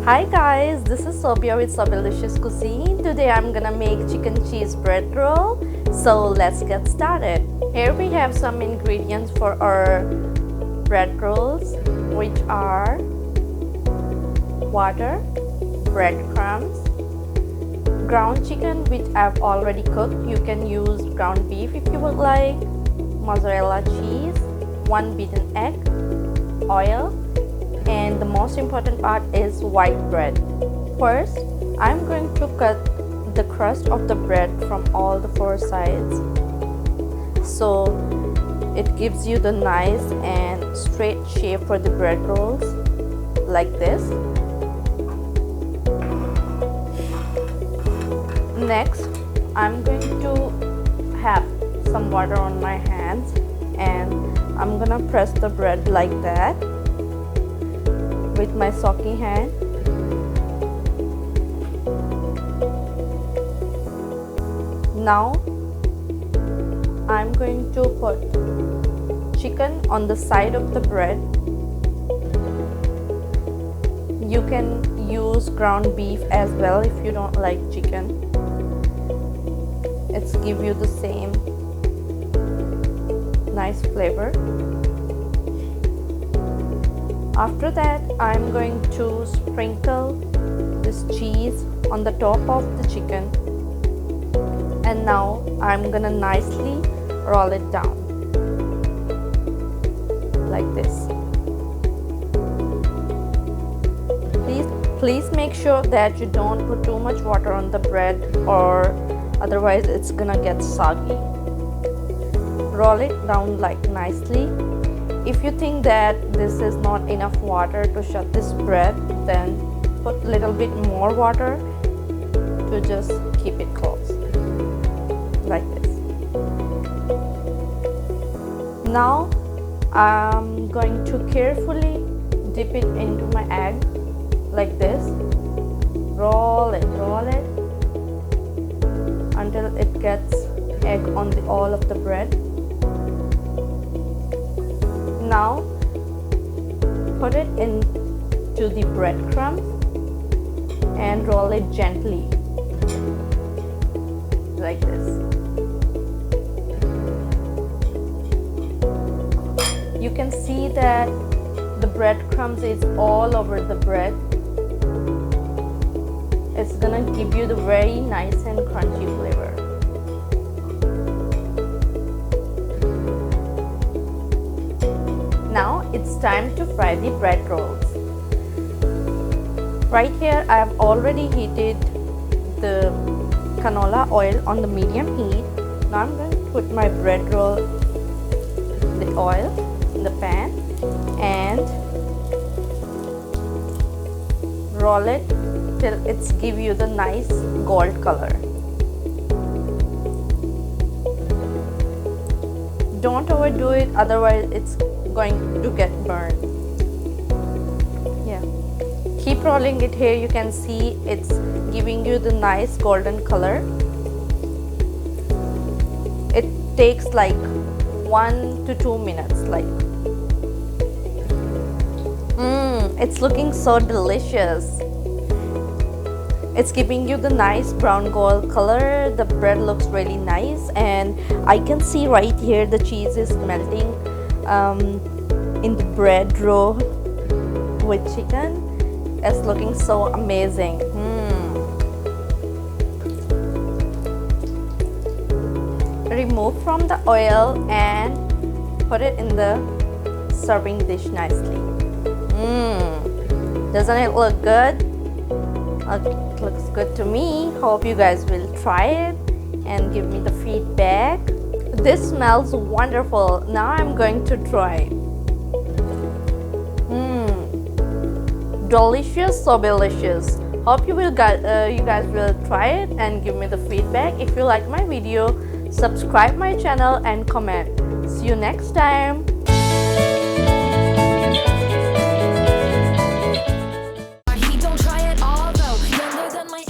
Hi guys, this is Sobilious with Sobilious Cuisine. Today I'm gonna make chicken cheese bread roll. So let's get started. Here we have some ingredients for our bread rolls, which are water, breadcrumbs, ground chicken which I've already cooked. You can use ground beef if you would like, mozzarella cheese, 1 beaten egg, oil, and the most important part is white bread. First, I'm going to cut the crust of the bread from all the 4 sides so it gives you the nice and straight shape for the bread rolls, like this. Next, I'm going to have some water on my hands and I'm gonna press the bread like that with my soaking hand. Now I'm going to put chicken on the side of the bread. You can use ground beef as well if you don't like chicken. It's give you the same nice flavor. After that, I'm going to sprinkle this cheese on the top of the chicken, and now I'm gonna nicely roll it down like this. Please make sure that you don't put too much water on the bread, or otherwise it's gonna get soggy. Roll it down like nicely. If you think that this is not enough water to shut this bread, then put a little bit more water to just keep it closed, like this. Now I'm going to carefully dip it into my egg, like this. Roll it until it gets egg on all of the bread. Now put it into the breadcrumbs and roll it gently like this. You can see that the breadcrumbs is all over the bread. It's gonna give you the very nice and crunchy flavor. Now it's time to fry the bread rolls. Right here I have already heated the canola oil on the medium heat. Now I'm going to put my bread roll in the oil in the pan and roll it till it's give you the nice gold color. Don't overdo it, otherwise it's going to get burned. Yeah, keep rolling it. Here you can see it's giving you the nice golden color. It takes like 1 to 2 minutes. It's looking so delicious. It's giving you the nice brown gold color. The bread looks really nice, and I can see right here the cheese is melting in the bread roll with chicken. It's looking so amazing. Remove from the oil and put it in the serving dish nicely. Doesn't it look good? It looks good to me. Hope you guys will try it and give me the feedback. This smells wonderful. Now I'm going to try. Delicious, so delicious. Hope you guys will try it and give me the feedback. If you like my video, subscribe my channel and comment. See you next time.